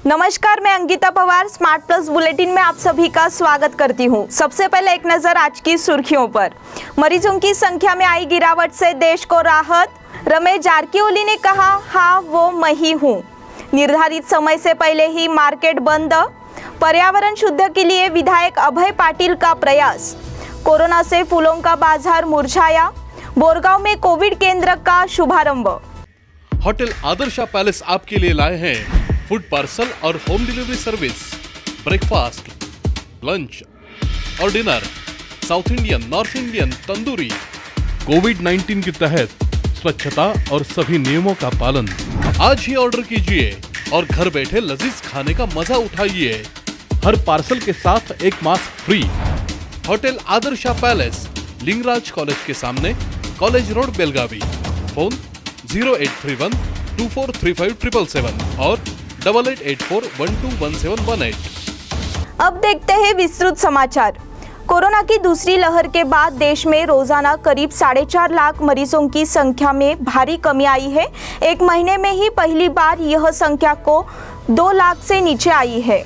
नमस्कार, मैं Ankita Pawar smart plus bulletin में आप सभी का स्वागत करती हूं। सबसे पहले एक नजर आज की सुर्खियों पर। मरीजों की संख्या में आई गिरावट से देश को राहत। रमेश जारकीहोली ने कहा, हाँ वो मैं ही हूँ। निर्धारित समय से पहले ही मार्केट बंद। पर्यावरण शुद्ध के लिए विधायक अभय पाटिल का प्रयास। कोरोना से फूलों का बाजार मुरझाया। बोरगांव में कोविड केंद्र का शुभारंभ। होटल आदर्शा पैलेस आपके लिए लाए हैं फूड पार्सल और home delivery service, breakfast, lunch और dinner, south Indian, north Indian, tandoori. कोविड-19 के तहत स्वच्छता और सभी नियमों का पालन। आज ही ऑर्डर कीजिए और घर बैठे लजीज खाने का मजा उठाइए। हर पार्सल के साथ एक mask free. Hotel Adarsha palace, Lingaraj college के सामने, कॉलेज रोड, बेलगावी। फोन 0831 243577 और 8884121718। अब देखते हैं विस्तृत समाचार। कोरोना की दूसरी लहर के बाद देश में रोजाना करीब 4.5 लाख मरीजों की संख्या में भारी कमी आई है। एक महीने में ही पहली बार यह संख्या को 2 लाख से नीचे आई है।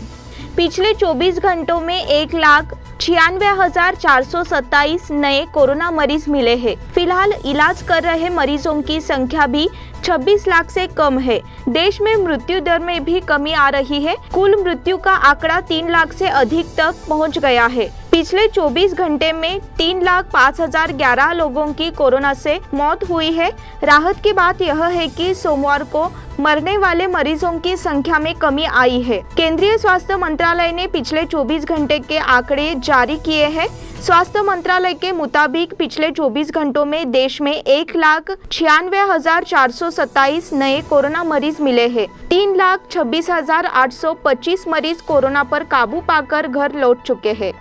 पिछले 24 घंटों में 1,96,427 नए कोरोना मरीज मिले हैं। फिलहाल इलाज कर रहे मरीजों की संख्या भी 26 लाख से कम है। देश में मृत्यु दर में भी कमी आ रही है। कुल मृत्यु का आंकड़ा 3 लाख से अधिक तक पहुंच गया है। पिछले 24 घंटे में 3,05,011 लोगों की कोरोना से मौत हुई है। राहत की बात यह है कि सोमवार को मरने वाले मरीजों की संख्या में कमी आई है। केंद्रीय स्वास्थ्य मंत्रालय ने पिछले 24 घंटे के आंकड़े जारी किए हैं। स्वास्थ्य मंत्रालय के मुताबिक पिछले 24 घंटों में देश में 1,96,427 नए कोरोना मरीज मिले हैं। 3,26,825 मरीज कोरोना पर काबू पाकर घर लौट चुके हैं।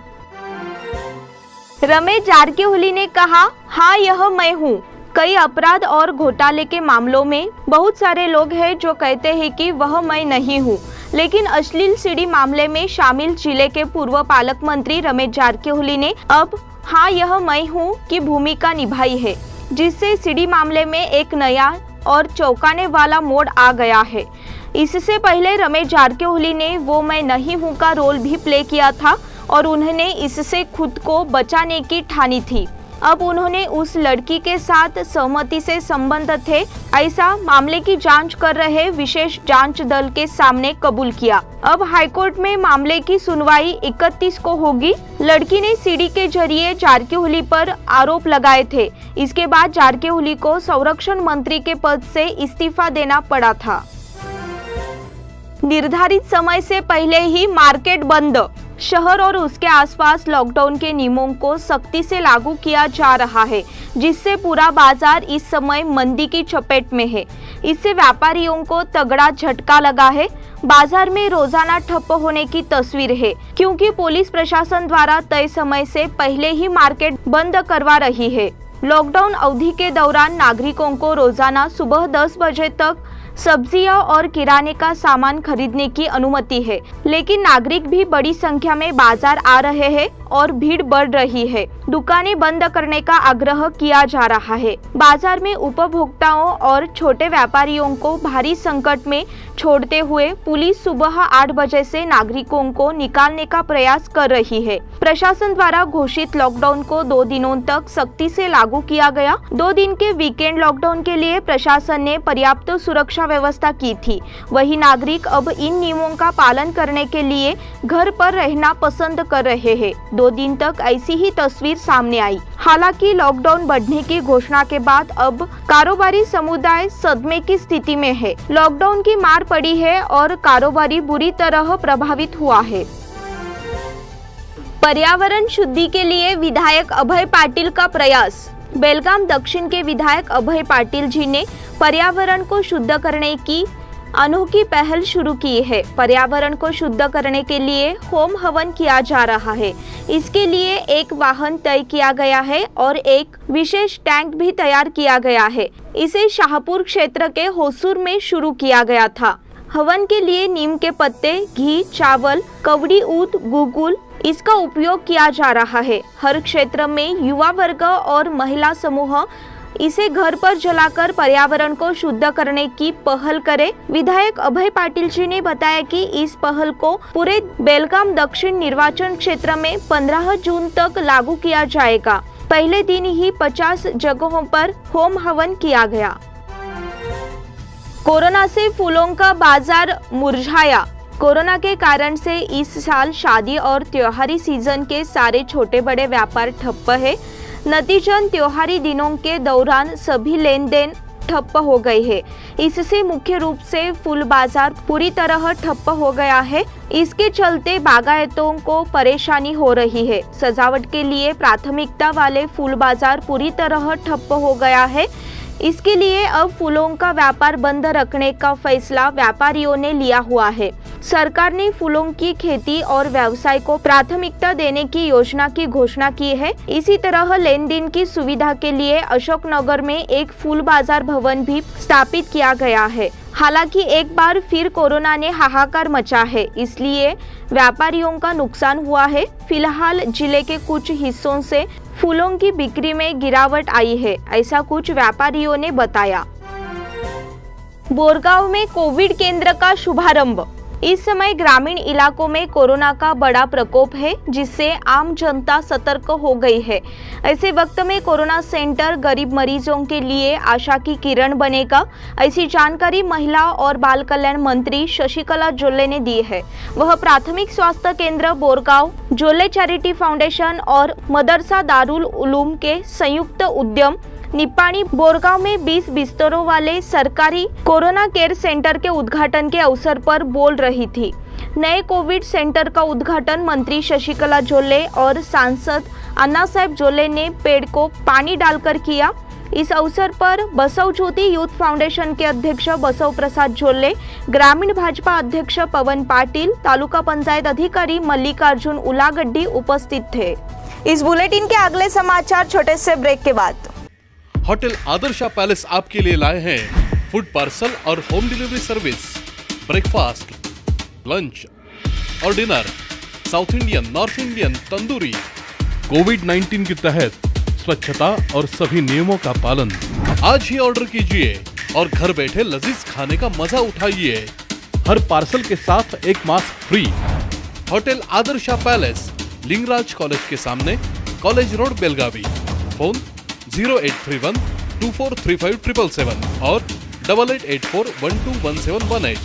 रमेश जारकीहोली ने कहा, हाँ यह मैं हूँ। कई अपराध और घोटाले के मामलों में बहुत सारे लोग हैं जो कहते हैं कि वह मैं नहीं हूँ, लेकिन अश्लील सीडी मामले में शामिल जिले के पूर्व पालक मंत्री रमेश जारकीहोली ने अब हाँ यह मैं हूँ की भूमिका निभाई है, जिससे सीडी मामले में एक नया और चौंकाने वाला मोड़ आ गया है। इससे पहले रमेश जारकीहोली ने वो मैं नहीं हूँ का रोल भी प्ले किया था और उन्होंने इससे खुद को बचाने की ठानी थी। अब उन्होंने उस लड़की के साथ सहमति से संबंध थे, ऐसा मामले की जांच कर रहे विशेष जांच दल के सामने कबूल किया। अब हाईकोर्ट में मामले की सुनवाई 31 को होगी। लड़की ने सीडी के जरिए जारकीहोली पर आरोप लगाए थे। इसके बाद जारकीहोली को संरक्षण मंत्री के पद से इस्तीफा देना पड़ा था। निर्धारित समय से पहले ही मार्केट बंद। शहर और उसके आसपास लॉकडाउन के नियमों को सख्ती से लागू किया जा रहा है, जिससे पूरा बाजार इस समय मंदी की चपेट में है। इससे व्यापारियों को तगड़ा झटका लगा है। बाजार में रोजाना ठप्प होने की तस्वीर है, क्योंकि पुलिस प्रशासन द्वारा तय समय से पहले ही मार्केट बंद करवा रही है। लॉकडाउन अवधि के दौरान नागरिकों को रोजाना सुबह 10 बजे तक सब्जियां और किराने का सामान खरीदने की अनुमति है, लेकिन नागरिक भी बड़ी संख्या में बाजार आ रहे हैं और भीड़ बढ़ रही है। दुकानें बंद करने का आग्रह किया जा रहा है। बाजार में उपभोक्ताओं और छोटे व्यापारियों को भारी संकट में छोड़ते हुए पुलिस सुबह 8 बजे से नागरिकों को निकालने का प्रयास कर रही है। प्रशासन द्वारा घोषित लॉकडाउन को 2 दिनों तक सख्ती से लागू किया गया। 2 दिन के वीकेंड लॉकडाउन के लिए प्रशासन ने पर्याप्त सुरक्षा व्यवस्था की थी। वही नागरिक अब इन नियमों का पालन करने के लिए घर पर रहना पसंद कर रहे हैं। 2 दिन तक ऐसी ही तस्वीर सामने आई। हालांकि लॉकडाउन बढ़ने की घोषणा के बाद अब कारोबारी समुदाय सदमे की स्थिति में है। लॉकडाउन की मार पड़ी है और कारोबारी बुरी तरह प्रभावित हुआ है। पर्यावरण शुद्धि के लिए विधायक अभय पाटिल का प्रयास। बेलगाम दक्षिण के विधायक अभय पाटिल जी ने पर्यावरण को शुद्ध करने की अनोखी पहल शुरू की है। पर्यावरण को शुद्ध करने के लिए होम हवन किया जा रहा है। इसके लिए एक वाहन तय किया गया है और एक विशेष टैंक भी तैयार किया गया है। इसे शाहपुर क्षेत्र के होसूर में शुरू किया गया था। हवन के लिए नीम के पत्ते, घी, चावल, कवड़ी ऊद, गुगुल इसका उपयोग किया जा रहा है। हर क्षेत्र में युवा वर्ग और महिला समूह इसे घर पर जलाकर पर्यावरण को शुद्ध करने की पहल करें। विधायक अभय पाटिल जी ने बताया कि इस पहल को पूरे बेलगाम दक्षिण निर्वाचन क्षेत्र में 15 जून तक लागू किया जाएगा। पहले दिन ही 50 जगहों पर होम हवन किया गया। कोरोना से फूलों का बाजार मुरझाया। कोरोना के कारण से इस साल शादी और त्योहारी सीजन के सारे छोटे बड़े व्यापार ठप्प है। नतीजन त्योहारी दिनों के दौरान सभी लेन देन ठप्प हो गई है। इससे मुख्य रूप से फूल बाजार पूरी तरह ठप्प हो गया है। इसके चलते बागायतों को परेशानी हो रही है। सजावट के लिए प्राथमिकता वाले फूल बाजार पूरी तरह ठप्प हो गया है। इसके लिए अब फूलों का व्यापार बंद रखने का फैसला व्यापारियों ने लिया हुआ है। सरकार ने फूलों की खेती और व्यवसाय को प्राथमिकता देने की योजना की घोषणा की है। इसी तरह लेन देन की सुविधा के लिए अशोकनगर में एक फूल बाजार भवन भी स्थापित किया गया है। हालांकि एक बार फिर कोरोना ने हाहाकार मचा है, इसलिए व्यापारियों का नुकसान हुआ है। फिलहाल जिले के कुछ हिस्सों से फूलों की बिक्री में गिरावट आई है, ऐसा कुछ व्यापारियों ने बताया। बोरगांव में कोविड केंद्र का शुभारंभ। इस समय ग्रामीण इलाकों में कोरोना का बड़ा प्रकोप है, जिससे आम जनता सतर्क हो गई है। ऐसे वक्त में कोरोना सेंटर गरीब मरीजों के लिए आशा की किरण बनेगा, ऐसी जानकारी महिला और बाल कल्याण मंत्री शशिकला जोल्ले ने दी है। वह प्राथमिक स्वास्थ्य केंद्र बोरगांव, जोल्ले चैरिटी फाउंडेशन और मदरसा दारुल उलूम के संयुक्त उद्यम निपाणी बोरगांव में 20 बिस्तरों वाले सरकारी कोरोना केयर सेंटर के उद्घाटन के अवसर पर बोल रही थी। नए कोविड सेंटर का उद्घाटन मंत्री शशिकला जोल्ले और सांसद अन्ना साहेब जोल्ले ने पेड़ को पानी डालकर किया। इस अवसर पर बसव ज्योति यूथ फाउंडेशन के अध्यक्ष बसव प्रसाद जोल्ले, ग्रामीण भाजपा अध्यक्ष पवन पाटिल, तालुका पंचायत अधिकारी मल्लिकार्जुन उलागड्डी उपस्थित थे। इस बुलेटिन के अगले समाचार छोटे से ब्रेक के बाद। होटल आदर्शा पैलेस आपके लिए लाए हैं फूड पार्सल और home delivery service, breakfast, lunch और dinner, south Indian, north Indian, tandoori. कोविड-19 के तहत स्वच्छता और सभी नियमों का पालन। आज ही ऑर्डर कीजिए और घर बैठे लजीज खाने का मजा उठाइए। हर पार्सल के साथ एक mask free. Hotel Adarsha palace, Lingaraj college के सामने, कॉलेज रोड, बेलगावी। फोन 0831 2435 और 8884121718।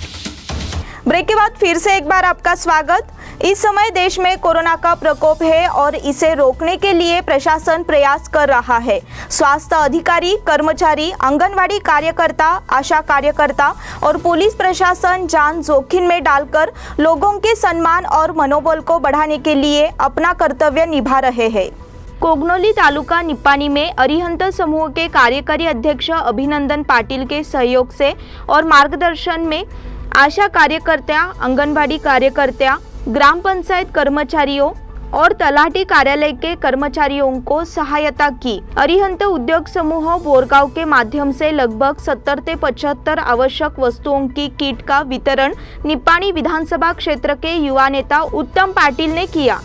ब्रेक के बाद फिर से एक बार आपका स्वागत। इस समय देश में कोरोना का प्रकोप है और इसे रोकने के लिए प्रशासन प्रयास कर रहा है। स्वास्थ्य अधिकारी, कर्मचारी, आंगनवाड़ी कार्यकर्ता, आशा कार्यकर्ता और पुलिस प्रशासन जान जोखिम में डालकर लोगों के सम्मान और मनोबल को बढ़ाने के लिए अपना कर्तव्य निभा रहे हैं। कोगनोली तालुका निपाणी में अरिहंत समूह के कार्यकारी अध्यक्ष अभिनंदन पाटिल के सहयोग से और मार्गदर्शन में आशा कार्यकर्ता, आंगनबाड़ी कार्यकर्ता, ग्राम पंचायत कर्मचारियों और तलाठी कार्यालय के कर्मचारियों को सहायता की। अरिहंत उद्योग समूह बोरगांव के माध्यम से लगभग 70 से 75 आवश्यक वस्तुओं की किट का वितरण निपाणी विधानसभा क्षेत्र के युवा नेता उत्तम पाटिल ने किया।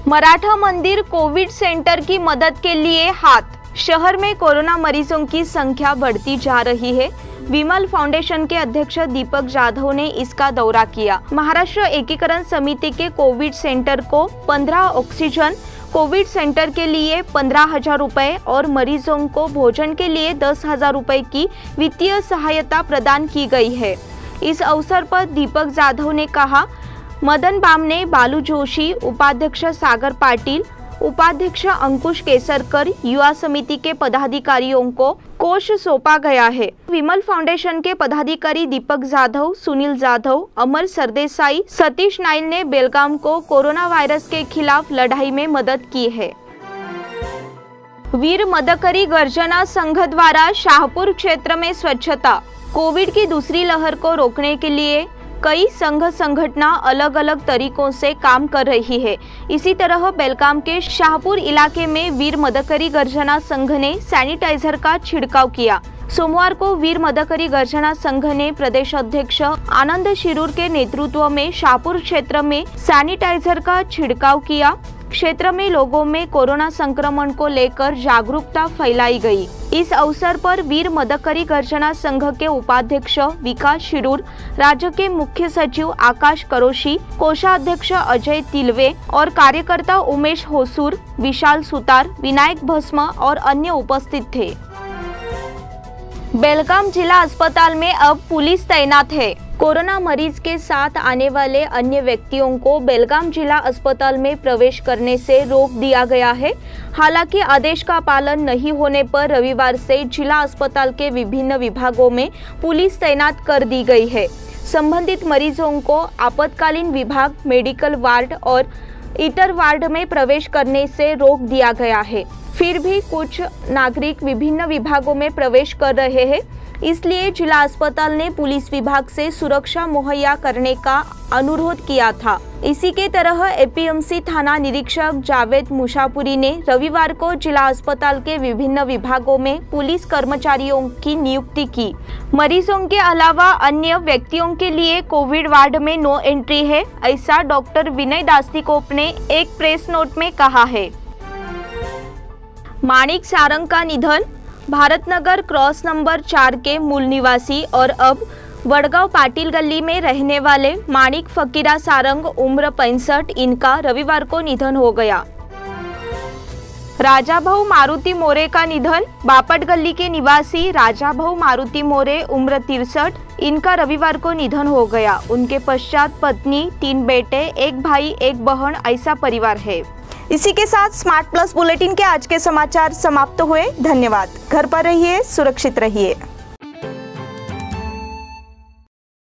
मराठा मंदिर कोविड सेंटर की मदद के लिए हाथ। शहर में कोरोना मरीजों की संख्या बढ़ती जा रही है। विमल फाउंडेशन के अध्यक्ष दीपक जाधव ने इसका दौरा किया। महाराष्ट्र एकीकरण समिति के कोविड सेंटर को 15 ऑक्सीजन, कोविड सेंटर के लिए 15,000 रुपए और मरीजों को भोजन के लिए 10,000 रुपए की वित्तीय सहायता प्रदान की गई है। इस अवसर पर दीपक जाधव ने कहा, मदन बामने, बालू जोशी, उपाध्यक्ष सागर पाटिल, उपाध्यक्ष अंकुश केसरकर, युवा समिति के पदाधिकारियों को कोष सौंपा गया है। विमल फाउंडेशन के पदाधिकारी दीपक जाधव, सुनील जाधव, अमर सरदेसाई, सतीश नाइल ने बेलगाम को कोरोना वायरस के खिलाफ लड़ाई में मदद की है। वीर मदकरी गर्जना संघ द्वारा शाहपुर क्षेत्र में स्वच्छता। कोविड की दूसरी लहर को रोकने के लिए कई संघ संगठना अलग अलग तरीकों से काम कर रही है। इसी तरह बेलगाम के शाहपुर इलाके में वीर मदकरी गर्जना संघ ने सैनिटाइजर का छिड़काव किया। सोमवार को वीर मदकरी गर्जना संघ ने प्रदेश अध्यक्ष आनंद शिरूर के नेतृत्व में शाहपुर क्षेत्र में सैनिटाइजर का छिड़काव किया। क्षेत्र में लोगों में कोरोना संक्रमण को लेकर जागरूकता फैलाई गई। इस अवसर पर वीर मदकरी गर्जना संघ के उपाध्यक्ष विकास शिरूर, राज्य के मुख्य सचिव आकाश करोशी, कोषाध्यक्ष अजय तिलवे और कार्यकर्ता उमेश होसूर, विशाल सुतार, विनायक भस्म और अन्य उपस्थित थे। बेलगाम जिला अस्पताल में अब पुलिस तैनात है। कोरोना मरीज के साथ आने वाले अन्य व्यक्तियों को बेलगाम जिला अस्पताल में प्रवेश करने से रोक दिया गया है। हालांकि आदेश का पालन नहीं होने पर रविवार से जिला अस्पताल के विभिन्न विभागों में पुलिस तैनात कर दी गई है। संबंधित मरीजों को आपातकालीन विभाग, मेडिकल वार्ड और इतर वार्ड में प्रवेश करने से रोक दिया गया है। फिर भी कुछ नागरिक विभिन्न विभागों में प्रवेश कर रहे हैं, इसलिए जिला अस्पताल ने पुलिस विभाग से सुरक्षा मुहैया करने का अनुरोध किया था। इसी के तरह एपीएमसी थाना निरीक्षक जावेद मुशापुरी ने रविवार को जिला अस्पताल के विभिन्न विभागों में पुलिस कर्मचारियों की नियुक्ति की। मरीजों के अलावा अन्य व्यक्तियों के लिए कोविड वार्ड में नो एंट्री है, ऐसा डॉक्टर विनय दास्तिकोप ने एक प्रेस नोट में कहा है। माणिक सारंग का निधन। भारतनगर क्रॉस नंबर 4 के मूल निवासी और अब वडगांव पाटिल गली में रहने वाले माणिक फकीरा सारंग उम्र 65, इनका रविवार को निधन हो गया। राजाभाऊ मारुति मोरे का निधन। बापट गली के निवासी राजाभाऊ मारुति मोरे उम्र 63, इनका रविवार को निधन हो गया। उनके पश्चात पत्नी, 3 बेटे, 1 भाई, 1 बहन, ऐसा परिवार है। इसी के साथ स्मार्ट प्लस बुलेटिन के आज के समाचार समाप्त हुए। धन्यवाद। घर पर रहिए, सुरक्षित रहिए।